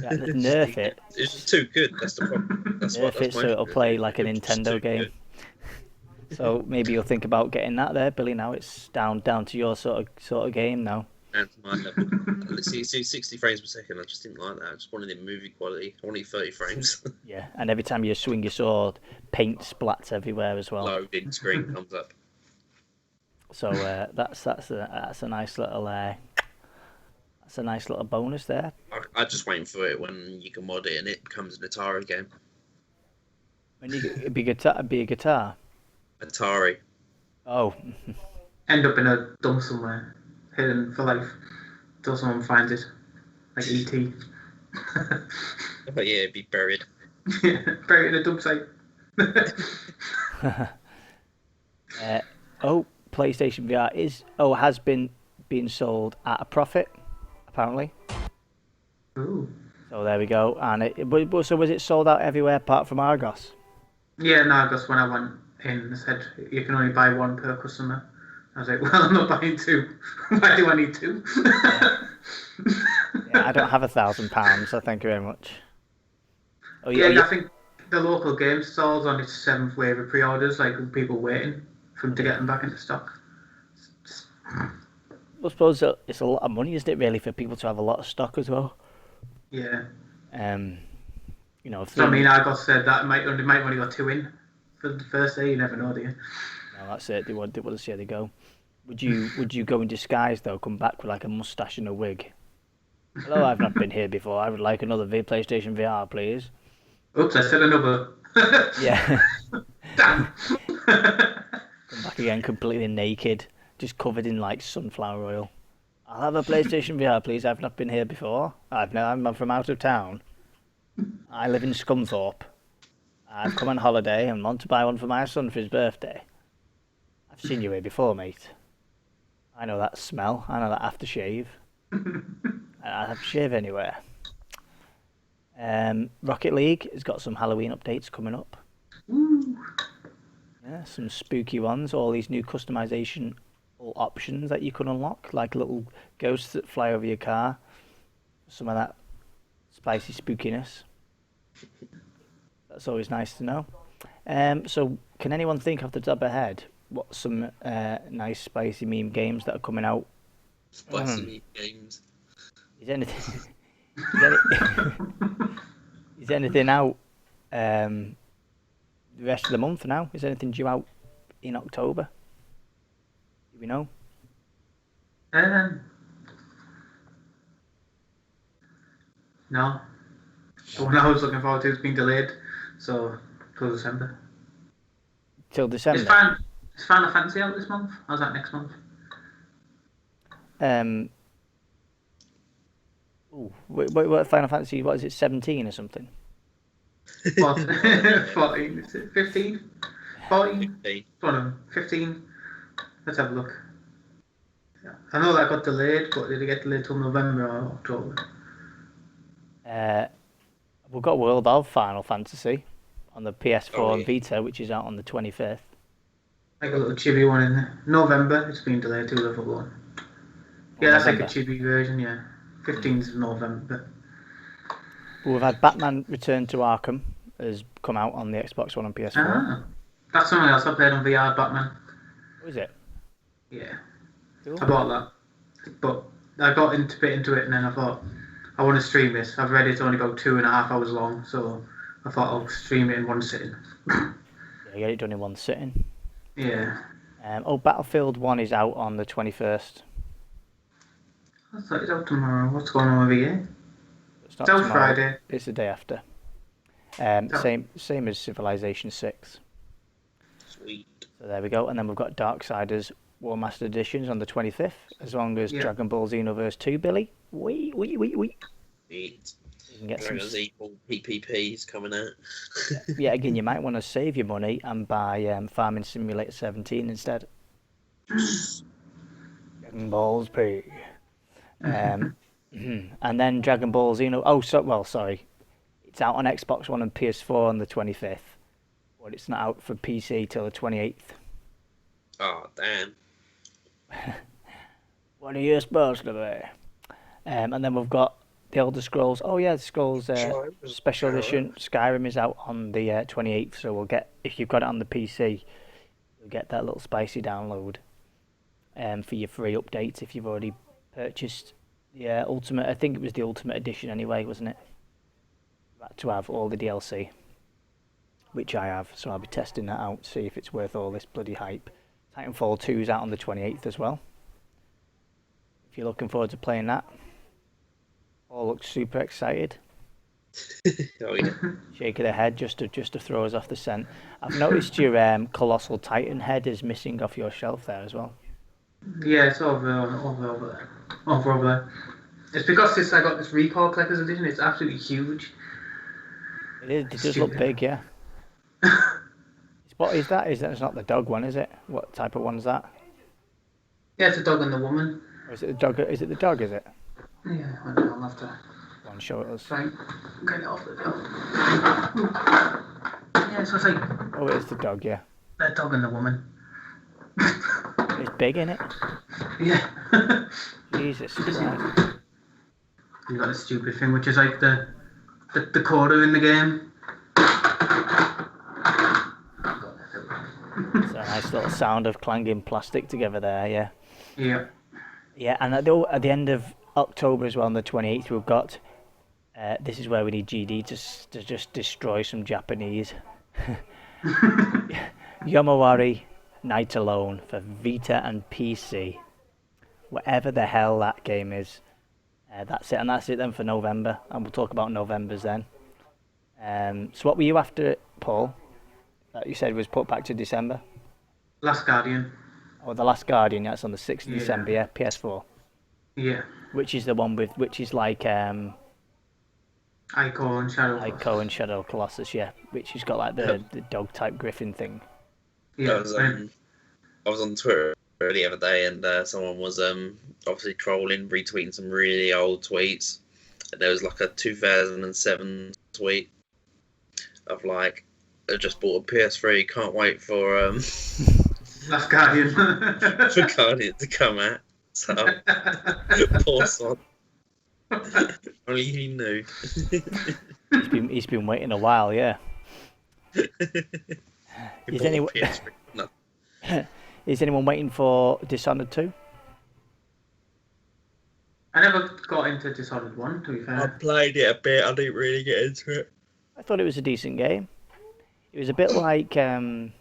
C: Yeah, nerf it.
A: It's just too good. That's the problem.
C: Nerf it so it'll play like a Nintendo game. So maybe you'll think about getting that there, Billy. Now it's down to your sort of game now.
A: Down to my level. See, 60 frames per second. I just didn't like that. I just wanted it movie quality. I wanted 30 frames.
C: Yeah, and every time you swing your sword, paint splats everywhere as well.
A: Loading screen comes up.
C: So that's a nice little bonus there.
A: I'm just waiting for it when you can mod it and it becomes an Atari game.
C: When it'd be a guitar.
A: Atari.
C: Oh,
B: End up in a dump somewhere, hidden for life, till someone finds it, like E.T.
A: Oh yeah, it'd be buried.
B: Yeah, buried in a dump site.
C: PlayStation VR has been being sold at a profit, apparently.
B: Ooh.
C: So there we go. And so was it sold out everywhere apart from Argos?
B: Yeah, no, I guess when I went in, they said you can only buy one per customer. I was like, well, I'm not buying two. Why do I need two?
C: Yeah, I don't have £1,000, so thank you very much. Oh,
B: Yeah, I think the local game stalls on its 7th wave of pre-orders, like with people waiting for them to get them back into stock.
C: I suppose it's a lot of money, isn't it, really, for people to have a lot of stock as well?
B: Yeah.
C: If
B: So I mean, Argos said that might only got two in for the first day. You never know, do you?
C: No, that's it. They want to see how they go. Would you go in disguise though? Come back with like a mustache and a wig. Hello, I've not been here before. I would like another PlayStation VR, please.
B: Oops, I said another.
C: Yeah.
B: Damn.
C: Come back again completely naked, just covered in like sunflower oil. I'll have a PlayStation VR, please. I've not been here before. I'm from out of town. I live in Scunthorpe. I've come on holiday and want to buy one for my son for his birthday. I've seen you here before, mate. I know that smell. I know that aftershave. I have to shave anywhere. Rocket League has got some Halloween updates coming up.
B: Ooh.
C: Yeah, some spooky ones. All these new customization options that you can unlock, like little ghosts that fly over your car. Some of that spicy spookiness. That's always nice to know. So, can anyone think off the top of their head what some nice spicy meme games that are coming out?
A: Spicy meat games.
C: Is Is anything out the rest of the month now? Is anything due out in October? Do we know?
B: No. The one I was looking forward to has been delayed, so till December.
C: Till December?
B: Is Final Fantasy out this month? How's that next month?
C: What Final Fantasy? What is it? 17 or something?
B: 14. Is it 15? 14?
A: 15.
B: Oh no, 15. Let's have a look. I know that got delayed, but did it get delayed till November or October?
C: We've got World of Final Fantasy on the PS4 and
A: yeah.
C: Vita, which is out on the 25th.
B: Like a little chibi one in there. November, it's been delayed to level 1. Yeah, that's
C: November.
B: like a chibi version, yeah. 15th of November.
C: We've had Batman Return to Arkham has come out on the Xbox One and PS4.
B: Ah, that's something else I played on VR, Batman.
C: What is it?
B: Yeah.
C: Cool.
B: I bought that. But I got into it and then I thought, I want to stream this. I've read it's only about 2.5 hours long, so I thought I'll stream it in one sitting.
C: Yeah, get it done in one sitting.
B: Yeah.
C: Battlefield 1 is out on the 21st.
B: I thought it's out tomorrow. What's going on with VA?
C: It's not
B: It's out
C: tomorrow,
B: Friday.
C: It's the day after. Same as Civilization 6.
A: Sweet.
C: So there we go. And then we've got Darksiders War Master Editions on the 25th, as long as Dragon Ball Xenoverse 2, Billy. We.
A: Sweet.
C: You can get
A: Dragon Ball PPPs coming out.
C: Yeah, again, you might want to save your money and buy Farming Simulator 17 instead. Dragon Balls P. And then Dragon Ball Xeno. Sorry. It's out on Xbox One and PS4 on the 25th. But it's not out for PC till the 28th.
A: Oh, damn.
C: What are you supposed to be? And then we've got the Elder Scrolls. Oh yeah, the Scrolls Special Edition. Skyrim is out on the 28th, so we'll get, if you've got it on the PC, you'll get that little spicy download for your free updates if you've already purchased the Ultimate. I think it was the Ultimate Edition anyway, wasn't it? You had to have all the DLC, which I have, so I'll be testing that out, see if it's worth all this bloody hype. Titanfall 2 is out on the 28th as well. If you're looking forward to playing that. All looks super excited.
A: Oh yeah.
C: Shaking their head just to throw us off the scent. I've noticed your Colossal Titan head is missing off your shelf there as well.
B: Yeah, it's over there. Over there. It's because I got this Recall Collector's Edition. It's absolutely huge.
C: It does look big, yeah. What is that? It's not the dog one, is it? What type of one is that?
B: Yeah, it's a dog and the woman.
C: Or is it the dog? Is it the dog? Is it?
B: Yeah, I'll have to.
C: Go on, show it us.
B: Try and get it off the dog. Yeah, so it's like.
C: Oh, it is the dog, yeah.
B: The dog and the woman.
C: It's big, isn't it?
B: Yeah.
C: Jesus Christ.
B: You got a stupid thing, which is like the quarter in the game.
C: It's a nice little sound of clanging plastic together there, yeah.
B: Yeah.
C: Yeah, and at the end of October as well, on the 28th, we've got. This is where we need GD to just destroy some Japanese. Yomawari Night Alone for Vita and PC. Whatever the hell that game is. That's it, and that's it then for November, and we'll talk about November's then. So what were you after, Paul? That you said was put back to December?
B: Last Guardian.
C: Oh, The Last Guardian, that's on the 6th of December, yeah, PS4.
B: Yeah.
C: Which is the one which is like
B: Ico and Shadow.
C: Ico and Shadow Colossus, yeah, which has got like the dog type griffin thing.
B: Yeah.
A: I was on Twitter the other day, and someone was obviously trolling, retweeting some really old tweets. And there was like a 2007 tweet of like, I just bought a PS3, can't wait for
B: Last Guardian.
A: for Guardian to come out. So poor son. Only he knew.
C: He's been waiting a while, yeah. Is anyone
A: No.
C: Is anyone waiting for Dishonored 2?
B: I never got into Dishonored 1, to be fair.
A: I played it a bit. I didn't really get into it.
C: I thought it was a decent game. It was a bit like a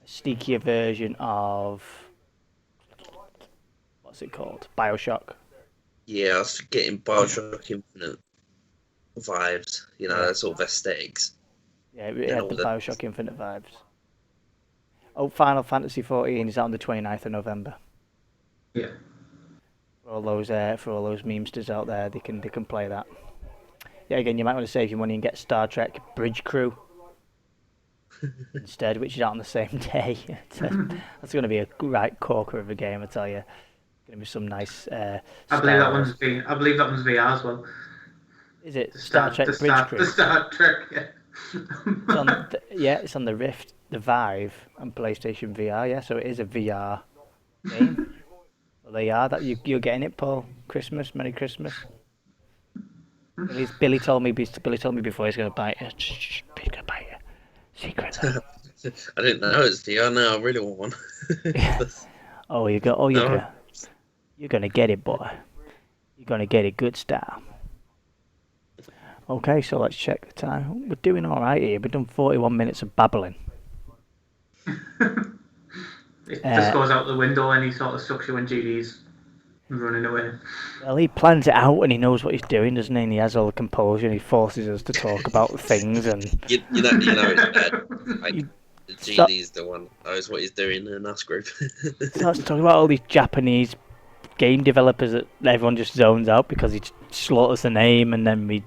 C: sneakier version of what's it called? BioShock.
A: Yeah, I was getting Bioshock Infinite vibes. You know, that sort of aesthetics.
C: Yeah, it had the BioShock Infinite vibes. Oh, Final Fantasy 14 is out on the 29th of November.
B: Yeah.
C: For all those memesters out there, they can play that. Yeah, again, you might want to save your money and get Star Trek Bridge Crew instead, which is out on the same day. That's going to be a right corker of a game, I tell you. Going to be some nice.
B: I believe that one's VR as well.
C: Is it Star Trek Bridge Crew?
B: The Star Trek, yeah.
C: It's on the Rift, the Vive, and PlayStation VR. Yeah, so it is a VR game. Well, they are. That you're getting it, Paul. Christmas, Merry Christmas. Billy told me before he's going to buy it. He's going to buy it. Secret.
A: I didn't know it was VR. No, I really want one.
C: You're going to get it, boy. You're going to get it good style. Okay, so let's check the time. We're doing all right here. We've done 41 minutes of babbling.
B: It just goes out the window any sort of structure when GD's running away.
C: Well, he plans it out and he knows what he's doing, doesn't he? And he has all the composure and he forces us to talk about things. And
A: you know it's bad. Like, the GD's the one that knows what he's doing in us group.
C: Starts talking about all these Japanese game developers that everyone just zones out because he slaughters the name, and then we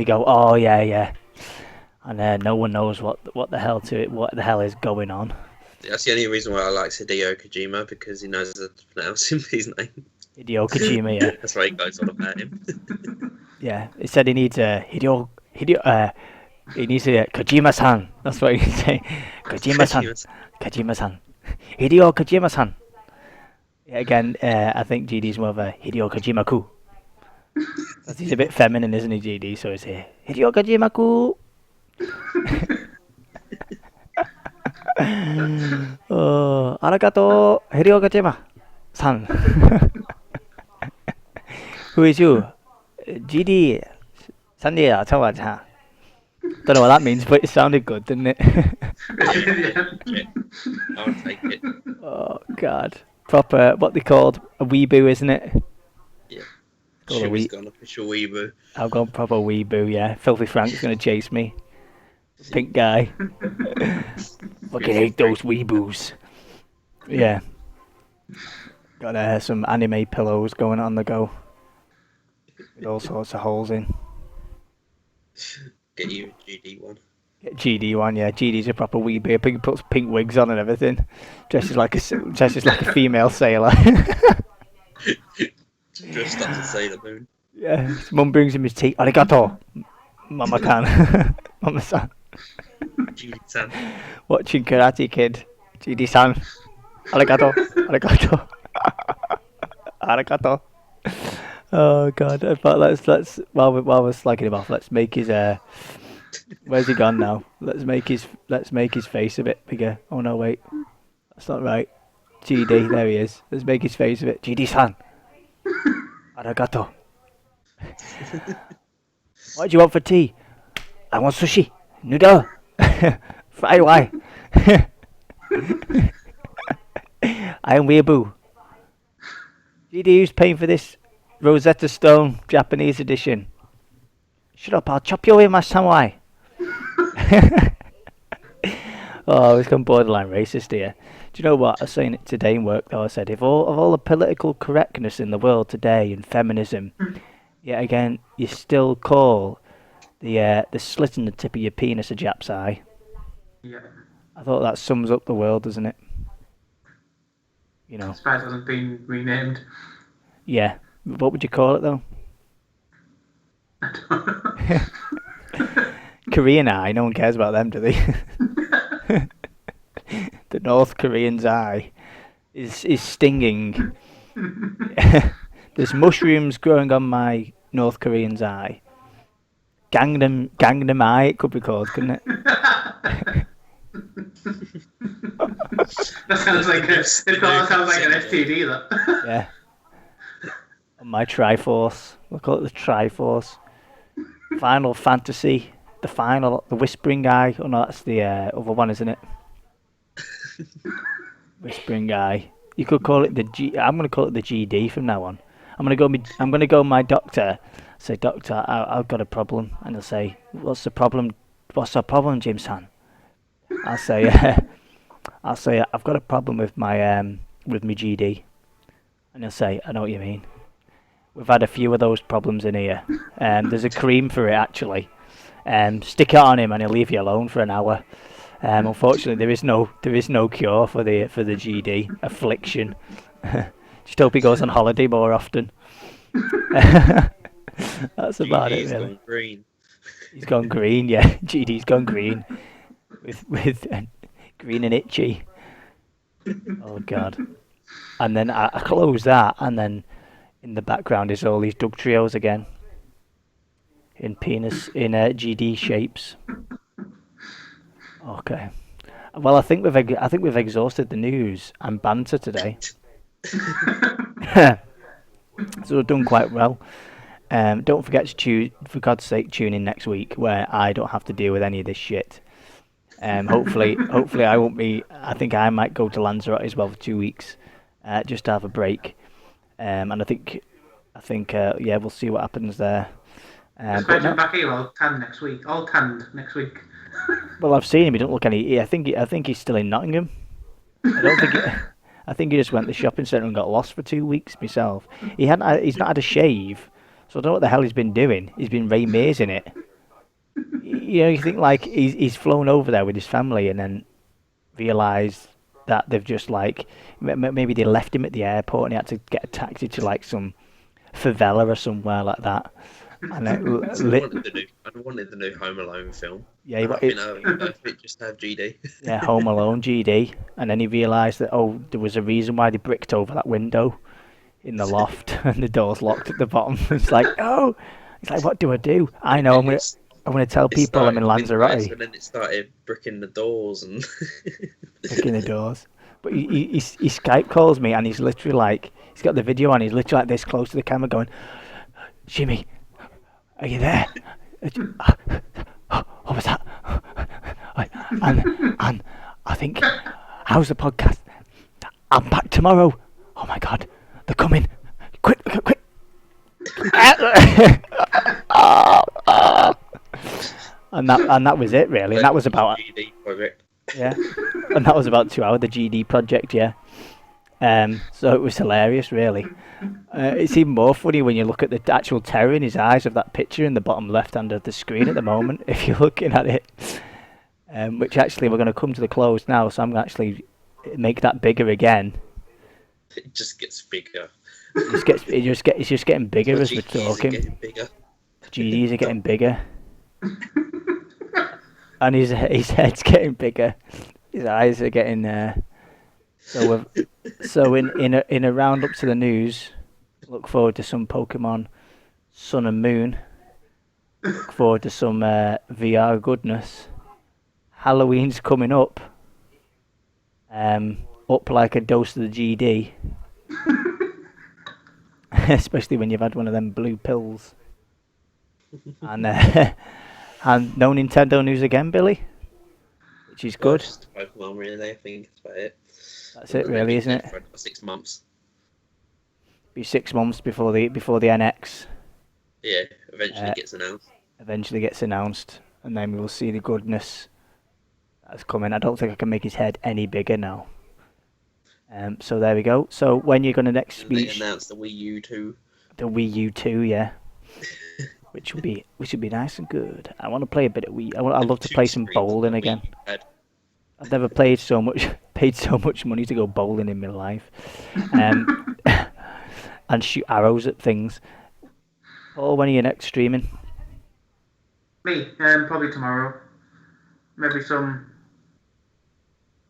C: go, oh yeah, and no one knows what the hell is going on.
A: That's the only reason why I like Hideo Kojima, because he knows how to pronounce his name.
C: Hideo Kojima, yeah.
A: That's why he goes on about him.
C: Yeah, he said he needs he needs Kojima-san. That's what he say. Kojima-san. Hideo Kojima-san. Yeah, again, I think GD's more of a Hideo Kojima-ku. He's a bit feminine, isn't he, GD? So it's Hideo Kojima-ku. Oh, arigato, Hideo Kojima-san. Who is you? GD. Sandia, Chawa-chan. Don't know what that means, but it sounded good, didn't it?
A: I'll take it.
C: Oh, God. Proper, what they called, a weeboo, isn't it?
A: Yeah.
C: Shimmy's
A: gone official weeboo.
C: I've gone proper weeboo, yeah. Filthy Frank's going to chase me. Pink guy. Fucking hate those weeboos. Yeah. Got some anime pillows going on the go. With all sorts of holes in.
A: Get you a GD one.
C: Get GD one, yeah. GD's a proper weeboo. He puts pink wigs on and everything. Dresses like a female sailor.
A: Dressed up to Sailor Moon.
C: Yeah. His mum brings him his tea. Arigato. Mama can. Mama-san.
A: GD-san.
C: Watching Karate Kid. GD-san. Arigato. Arigato. Arigato. Oh God! I thought let's while we're slagging him off, let's make his where's he gone now? Let's make his face a bit bigger. Oh no, wait, that's not right. GD, there he is. Let's make his face a bit. GD-san. Arigato. What do you want for tea? I want sushi, noodle, fried wine. I am weeaboo. GD, who's paying for this Rosetta Stone Japanese edition? Shut up, I'll chop you away, my samurai. Oh, it's gone borderline racist here. Do you know what? I was saying it today in work though. I said, if all the political correctness in the world today and feminism, yet again, you still call the slit in the tip of your penis a Jap's eye.
B: Yeah.
C: I thought that sums up the world, doesn't it? You know.
B: As far as it hasn't been renamed.
C: Yeah. What would you call it though?
B: I don't know.
C: Korean eye. No one cares about them, do they? The North Korean's eye is stinging. There's mushrooms growing on my North Korean's eye. Gangnam Eye, it could be called, couldn't it?
B: That sounds like an STD. That.
C: Yeah. My Triforce. We'll call it the Triforce. Final Fantasy. The Whispering Eye. Oh no, that's the other one, isn't it? Whispering Eye. You could call it the G. I'm gonna call it the GD from now on. I'm gonna go my doctor. Say, doctor, I've got a problem, and he'll say, what's the problem? What's the problem, Jameson? I'll say, I've got a problem with my GD, and he'll say, I know what you mean. We've had a few of those problems in here. There's a cream for it actually. Stick it on him and he'll leave you alone for an hour. Unfortunately, there is no cure for the GD affliction. Just hope he goes on holiday more often. That's about it, really.
A: Gone green.
C: He's gone green, yeah. GD's gone green with green and itchy. Oh God! And then I close that, and then in the background is all these Doug trios again in GD shapes. Okay. Well, I think we've exhausted the news and banter today. So we've done quite well. Don't forget to for God's sake, tune in next week where I don't have to deal with any of this shit. Hopefully I won't be. I think I might go to Lanzarote as well for 2 weeks, just to have a break. And I think yeah, we'll see what happens there.
B: Back here all tanned next week. All tanned next week.
C: Well, I've seen him. He don't look any. I think he's still in Nottingham. I don't think. I think he just went to the shopping centre and got lost for 2 weeks myself. He's not had a shave, so I don't know what the hell he's been doing. He's been Ray Mays in it. You know, you think like he's flown over there with his family and then realised that they've just like maybe they left him at the airport and he had to get a taxi to like some favela or somewhere like that. And
A: I wanted the new Home Alone film.
C: Yeah,
A: it just have GD.
C: Yeah, Home Alone GD, and then he realised that there was a reason why they bricked over that window in the loft and the door's locked at the bottom. It's like, oh, it's like, what do I do? I know, I'm gonna tell people I'm in Lanzarote.
A: And then it started bricking the doors and
C: bricking the doors. But he Skype calls me and he's literally like, he's got the video on. He's literally like this close to the camera, going, Shimmy, are you there? What was that? And I think, how's the podcast? I'm back tomorrow. Oh my God, they're coming! Quick! And that was it really. And that was about
A: GD project.
C: Yeah, and that was about 2 hours. The GD project, yeah. So it was hilarious, really. It's even more funny when you look at the actual terror in his eyes of that picture in the bottom left hand of the screen at the moment, if you're looking at it. Which actually we're going to come to the close now, so I'm going to actually make that bigger again.
A: It just gets bigger.
C: It's just getting bigger as we're talking. GDs are getting bigger. And his head's getting bigger. His eyes are getting So in a roundup to the news, look forward to some Pokemon Sun and Moon. Look forward to some VR goodness. Halloween's coming up. Up like a dose of the GD. Especially when you've had one of them blue pills. And no Nintendo news again, Billy. Which is good.
A: Just Pokemon, really. I think that's about it.
C: That's it, really, isn't it?
A: For 6 months.
C: Be 6 months before the NX.
A: Yeah, eventually gets announced,
C: and then we will see the goodness that's coming. I don't think I can make his head any bigger now. So there we go. So when you're going to next speech?
A: They announced the Wii U 2.
C: The Wii U 2, yeah. which would be nice and good. I want to play a bit of Wii. I'd love to play some bowling again. I've never paid so much money to go bowling in my life, and shoot arrows at things. Oh, when are you next streaming?
B: Me, probably tomorrow. Maybe some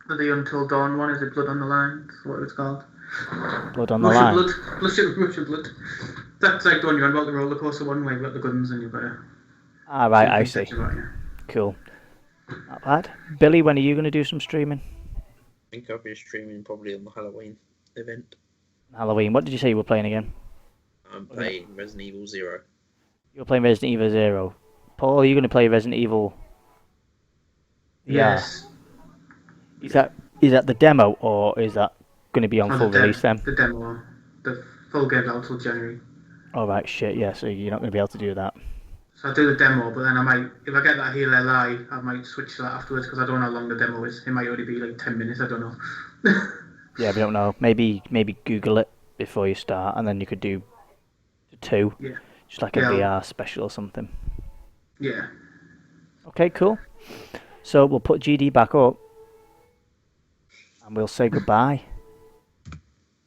B: of the Until Dawn one. Is it Blood on the Line? That's what it's called.
C: Blood on the Line.
B: Russian Blood. That's like the one you went about the roller coaster one where you've got the guns and you've got to.
C: Ah, right, I see. Cool. Not bad. Billy, when are you going to do some streaming?
A: I think I'll be streaming probably on the Halloween event.
C: Halloween. What did you say you were playing again?
A: I'm playing Resident Evil 0.
C: You're playing Resident Evil 0. Paul, are you going to play Resident Evil?
B: Yes.
C: Is that the demo, or is that going to be on full release then?
B: The demo. The full game out till January.
C: Oh, right, shit, yeah, so you're not going to be able to do that.
B: So I do the demo, but then I might, if I get that Heal Li, I might switch to that afterwards because I don't know how long the demo is. It might only be like 10 minutes, I don't know.
C: Yeah, we don't know. Maybe Google it before you start, and then you could do 2.
B: Yeah.
C: Just like a VR special or something.
B: Yeah.
C: Okay, cool. So we'll put GD back up, and we'll say goodbye.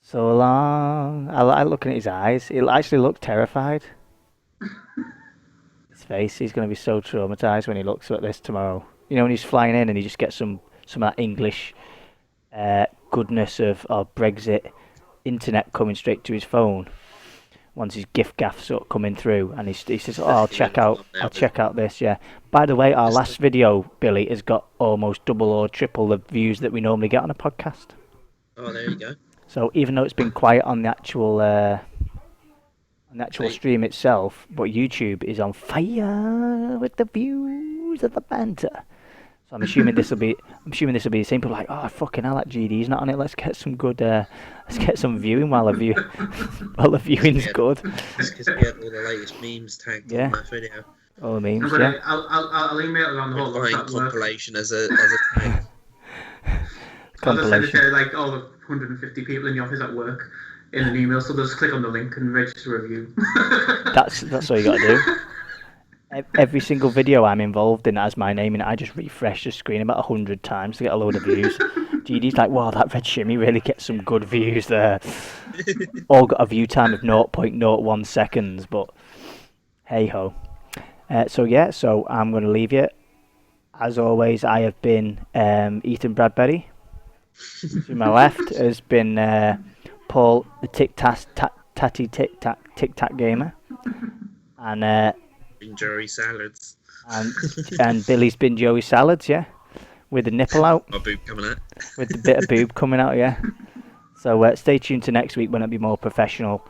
C: So long. I like looking at his eyes. He actually looked terrified. His face. He's going to be so traumatized when he looks at this tomorrow. You know, when he's flying in and he just gets some of that English goodness of Brexit internet coming straight to his phone. Once his gift gaff's sort of coming through, and he says, "Oh, I'll check out this." Yeah. By the way, our last video, Billy, has got almost double or triple the views that we normally get on a podcast.
A: Oh, there you go.
C: So even though it's been quiet on the actual stream itself, but YouTube is on fire with the views of the banter. So I'm assuming this will be the same. People are like, oh fucking hell, that GD's not on it. Let's get some good. Let's get some viewing while the viewing's good.
A: Just get all the latest memes tagged on that video.
C: All the memes.
B: I'll email it around the whole
A: compilation as a tag.
B: Compilation. Like all the 150 people in the office at work in an email, so they'll just click on the link and register a review. That's
C: all you got to do. Every single video I'm involved in has my name in it. I just refresh the screen about 100 times to get a load of views. GD's like, wow, that Red Shimmy really gets some good views there. All got a view time of 0.01 seconds, but hey ho. So I'm going to leave you. As always, I have been Ethan Bradbury. To my left has been Paul, the Tattastic Gamer, and
A: Joey Salads,
C: and Billy's been Joey Salads, yeah, with the nipple out,
A: my boob coming out,
C: with the bit of boob coming out, yeah. So stay tuned to next week when it'll be more professional,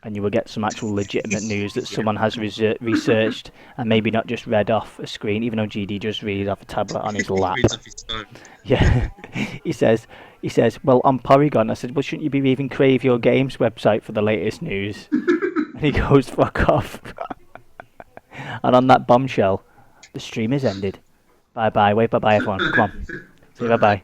C: and you will get some actual legitimate news that someone has researched and maybe not just read off a screen, even though GD just reads off a tablet on his lap. Yeah, he says, well, on Porygon, I said, well, shouldn't you be reading Crave Your Games website for the latest news? And he goes, fuck off. And on that bombshell, the stream is ended. Bye-bye. Wait, bye-bye, everyone. Come on. Say bye-bye.